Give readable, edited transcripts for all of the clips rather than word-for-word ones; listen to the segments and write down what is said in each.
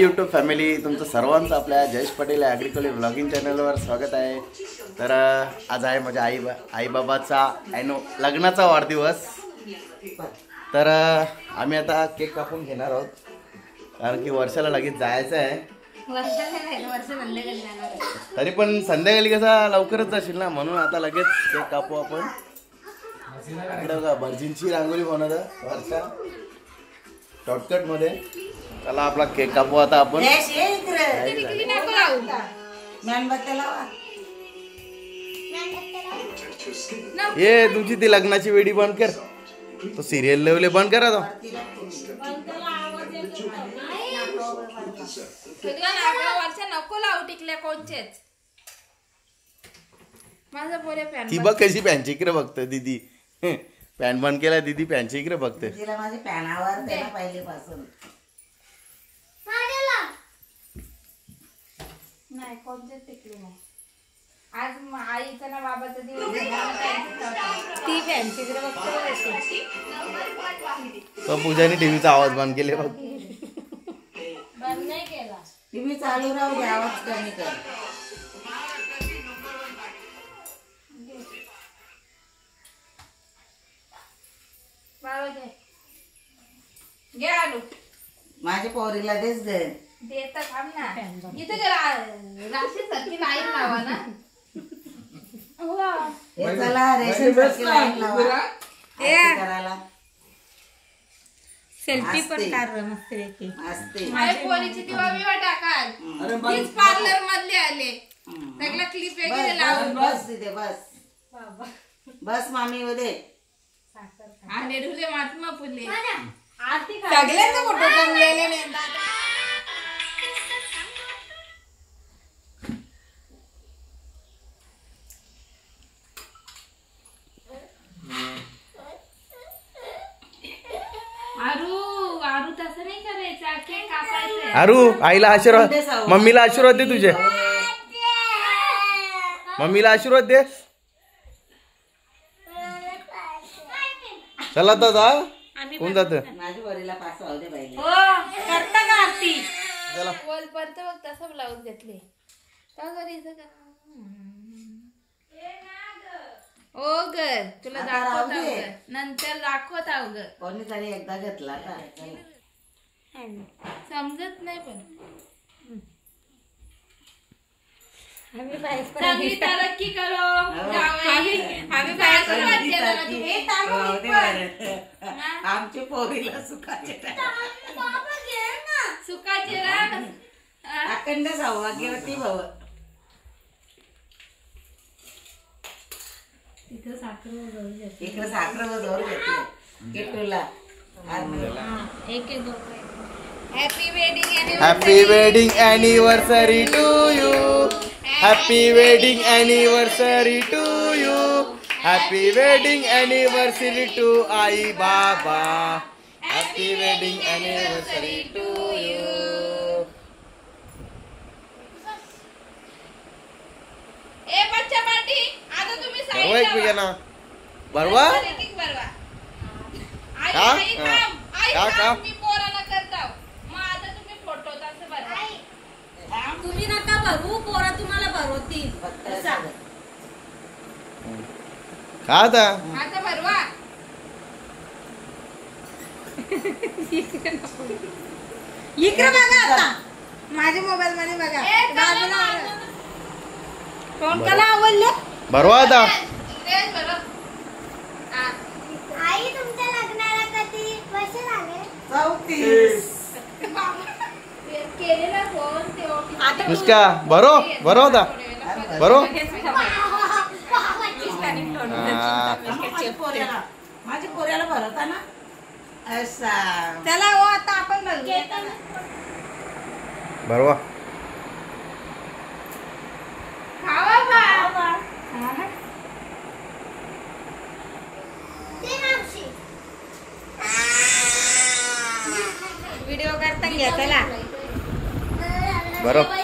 YouTube family, तुमचं सर्वांचं आपल्या जयेश पटेल ॲग्रिकल्चर ब्लॉगिंग चॅनलवर स्वागत आहे. तर आज आहे माझ्या आई बाबाचा लग्नाचा वाढदिवस. तर आम्ही आता केक कापून घेणार आहोत, कारण की वर्षाला लगेच जायचं आहे. तरी पण संध्याकाळी कसा लवकरच जाशील ना, म्हणून आता लगेच केक कापू आपण. इकडे बघा भर्जींची रांगोळी बनवत वर्षा शॉर्टकट मध्ये. चला आपला केक कापू आता आपण. ये तुमची ती लग्नाची वेडी बंद कर, तो सिरियल लेवले बंद करा तो. नको लावू टिकल्या कोणचेच. माझा पोरे पॅन ती बघ कशी पॅनची इकडे बघते दीदी. पॅन बंद केला दीदी, पॅनची इकडे बघते. तिला माझी पॅनावर त्याला पहिलेपासून नाही कोणचेच टिकले नाही. आज आईचा ना बाबाचा दिवस ती पॅनची बघते. तो पूजाने टीव्हीचा आवाज बंद केले बघ. बंद नाही केला. टीव्ही चालू राहू दे, आवाज कमी कर. घे आलू. माझ्या पोरीला देच दे. देता थांब ना. इथे राशी सारखी लाईन लावा ना. हे चला रेशन सारखी लाईन लावा. करायला सेल्फी पण काढ मस्त असते. माझ्या पोरीची दिवा बिवा टाकाल. तीच पार्लर मधले आले. सगळं क्लिप वगैरे लावून बस तिथे बस. बस मामी मध्ये आले ढुले महात्मा फुले. सगळ्यांचे फोटो जमलेले नाही. आरू तसं नाही करायचं. केक कापायचं. अरू आईला आशीर्वाद, मम्मीला आशीर्वाद दे तुझे. मम्मीला आशीर्वाद दे. चला तर जा. कोण जात? माझ्या पोरीला पास वाहू दे पाहिजे. करता का आरती? चला बोल परत बघ तसं ब्लाऊज घेतले. ओ गर तुला आता दाखवत राहू दे. आव ग. नंतर दाखवत आव ग. कोणीतरी एकदा घेतला का समजत नाही पण आम्ही चांगली तरक्की करो. आम्ही आमच्या पोरीला सुखाचे सुखाचे राग. अखंड सौभाग्यवती भव. तिथं साखर इकडे साखर जोर घेतली किट्टूला. एक happy wedding. Happy wedding anniversary to you. Happy wedding anniversary to you. Happy wedding anniversary to आई बाबा. Happy wedding anniversary to you. ए बच्चा पार्टी आता तुम्ही बरोबर आहे पूजा ना. बरोबर का? मी पोराला करताव. मग आता तुम्ही फोटो तसं बघा. तुम्ही नका भरू, पोरा तुम्हाला भरवतील. का आता आता भरवा. इकडे बघा आता. माझ्या मोबाईल मध्ये बघा. ए, चला ना. कोणाला आवडले? बरोबर आता. तेच भरव. हा. आई तुमच्या लग्नाला कधी वर्ष झाले? 34. केलेला फोन ते नुसका बरो होता बरो. माझ्या पोऱ्याला भरवता ना असा. चला हो आता आपण भरू. बरोबर. खावा बा. ते मावशी. व्हिडिओ करता घ्या. चला बरोबर.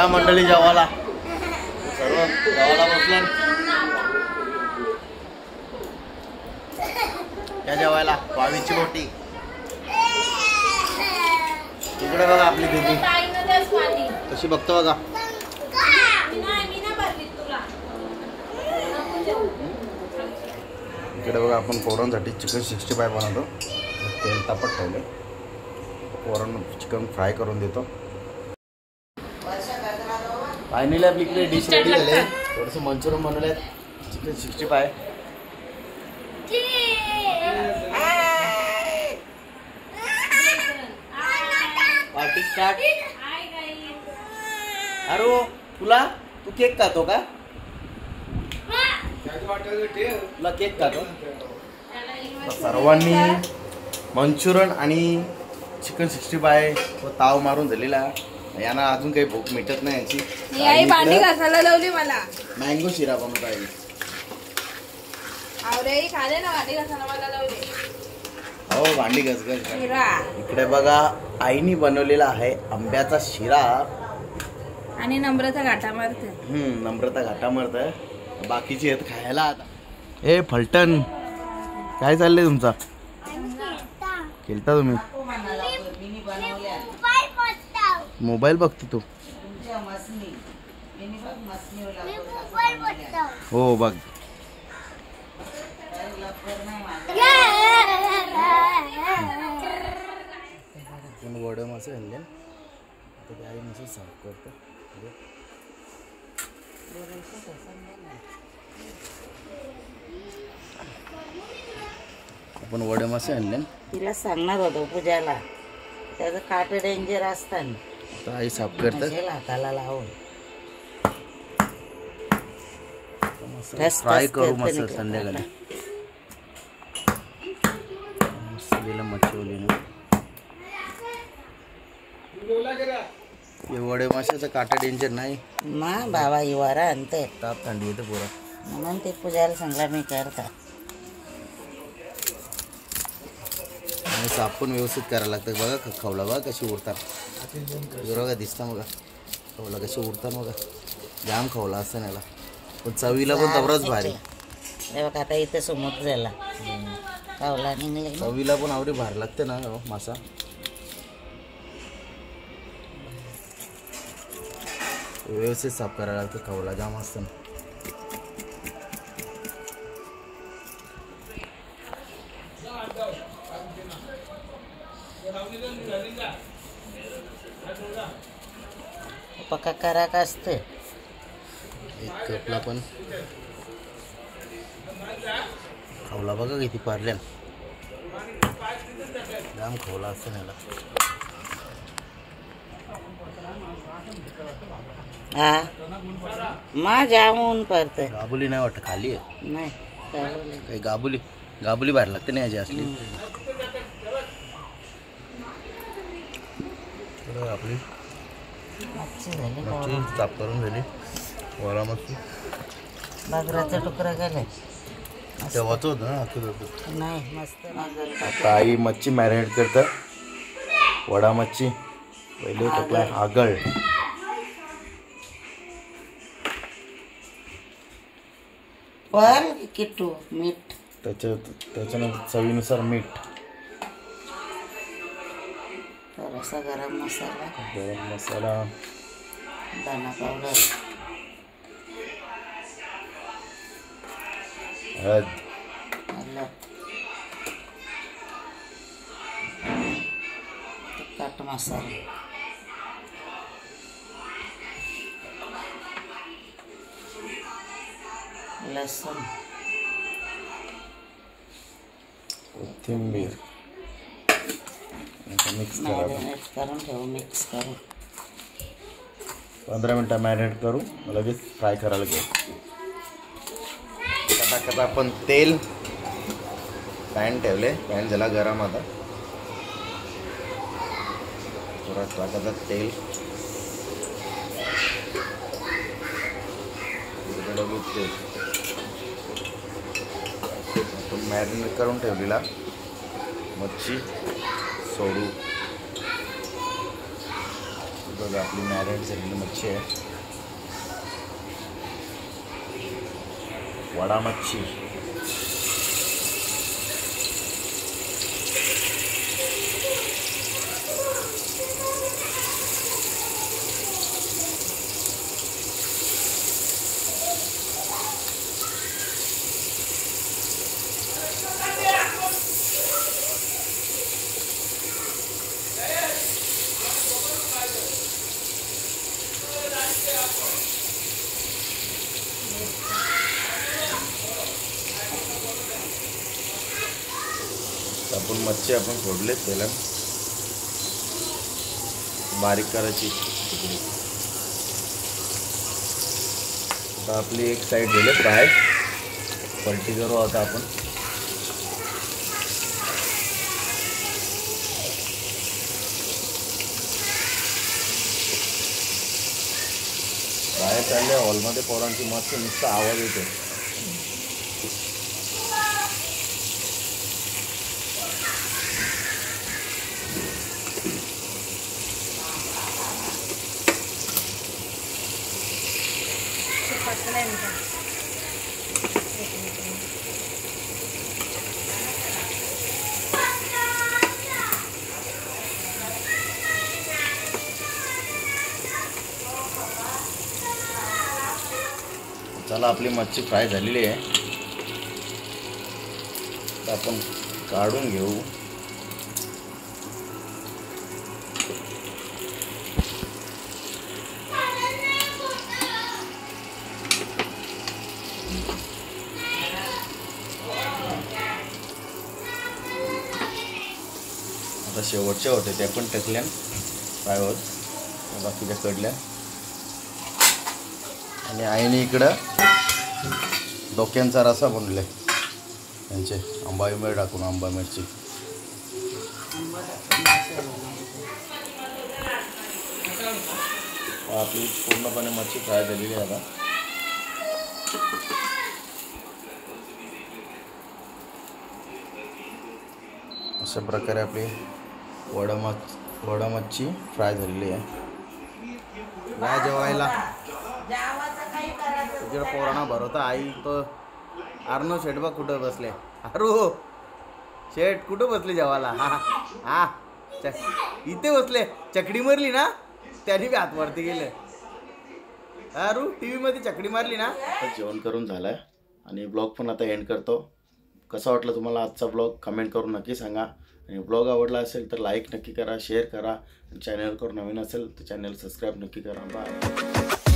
या मंडळी जेवायला, सर्व जेवायला बसले या जेवायला. पावीची रोटी इकडे बघा, आपली दीदी कशी बघतो बघा. इकडे बघा आपण पोरांसाठी चिकन 65 बनवतो. तेल तापत ठेवलं, पोरांना चिकन फ्राय करून देतो. फायनली आपली इकडे डिश रेडी झाले. थोडंसं मंचुरियन बनवले, चिकन 65. Party start. अरे तुला, तू केक खातो का? तुला केक खातो. सर्वांनी मंचुरियन आणि चिकन 65 व ताव मारून झालेला. यांना अजून काही भूक मिटत नाही याची. आई भांडी घासायला लावली मला. मँगो शिरा बनवत आहे. आवरे खाले ना भांडी घासायला मला लावली. हो भांडी घसघस. शिरा इकडे बघा आईनी बनवलेला आहे आंब्याचा शिरा आणि नम्रता घाटा मारते. नम्रता घाटा मारत. बाकीची आहेत खायला. आता ए फलटण, काय चाललंय तुमचा? खेळता तुम्ही? मोबाईल बघते तू? हो बघ. वडे मासे आणले, आता आई मासे साफ करतो. आपण वडे मासे आणले. तिला सांगणार होतो पूजाला, त्याचं काट डेंजर असताना. आता आई साफ करतात. हाताला लावून फ्राय करू मस्त संध्याकाळी. मसालेला मच्छी हे वडे माशाचा काटा डेंजर नाही ना बाबा. इवारा आणते, ताप थंडी येते पुरा. म्हणून ते पूजाला सांगला मी करता. आणि साफ पण व्यवस्थित करायला लागतं. बघा खवला बघा कशी उडतात. बघा दिसता बघा खवला कशी उडतात बघा. जाम खवला असतं याला, पण चवीला पण तवरच भारी. बघा आता इथं समोर झाला कावला निघले. चवीला पण आवडी भारी लागते ना मासा. व्यवस्थित साफ करायला लागतं. खवला जाम असतं ना. पक्का करा का असतं. एक कपला पण खवला बघा किती पारल्या. जाम खवला असतं ना याला. हा मा जामून पडतं. गाबुली नाही वाटत, खाली आहे. नाही काही गाबुली बाहेर लागते नाही याची असली. आपली मच्छी झाली. मच्छी साफ करून झाली. वरा मच्छी बाजराचा तुकडा गेलाय तेव्हाच होतं ना. नाही मस्त. आता आई मच्छी मॅरिनेट करतं. वडा मच्छी पहिले टाकलाय आगळ. पण किट्टू मीठ त्याच्यानंतर चवीनुसार मीठ, थोडासा गरम मसाला, गरम मसाला, दाणा पावडर, हळद, आलं, तिखट मसाला, लसूण, कोथिंबीर मिक्स करा. मॅरिनेट करून ठेवू. मिक्स करून 15 मिनटं मॅरिनेट करू. लगेच फ्राय करायला घेऊ. टाकत आपण तेल. पॅन ठेवले. पॅन झाला गरम. आता थोडा टाकायचं तेल. लगेच तेल आपण मॅरिनेट करून ठेवलेला मच्छी सोडू. बघा आपली मॅरिनेट झालेली मच्छी आहे. वडा मच्छी. आपण मच्छी आपण फोडले तेलात बारीक करायची तुकडी. आता आपली एक साईड झाली फ्राय. पलटी करू आता आपण. फ्राय चालले हॉलमध्ये पोरांची मस्त नुसता आवाज येतो. चला आपली मच्छी फ्राय झालेली आहे. तर आपण काढून घेऊ. आता शेवटच्या होते त्या पण टाकल्या फ्राय होत. बाकीच्या कडल्या. आणि आईने इकडं डोक्यांचा रसा बनवला त्यांचे आंबा मिरची टाकून. आंबा मिरची आपली पूर्णपणे मच्छी फ्राय झालेली आहे. आता अशा प्रकारे आपली वडा मच्छी फ्राय झालेली आहे. या जेवायला तिकडे पोरांना भरवता. आई तो अर्नो शेठ बघ कुठं बसले. अरू शेठ कुठं बसले जेवायला. हा हा इथे बसले. चकडी मारली ना त्याने बी हात वरती गेले. अरू टी व्हीमध्ये चकडी मारली ना. जेवण करून झालंय आणि ब्लॉग पण आता एंड करतो. कसा वाटलं तुम्हाला आजचा ब्लॉग कमेंट करून नक्की सांगा. आणि ब्लॉग आवडला असेल तर लाईक नक्की करा, शेअर करा. चॅनलवर नवीन असेल तर चॅनल सबस्क्राईब नक्की करा. बाय.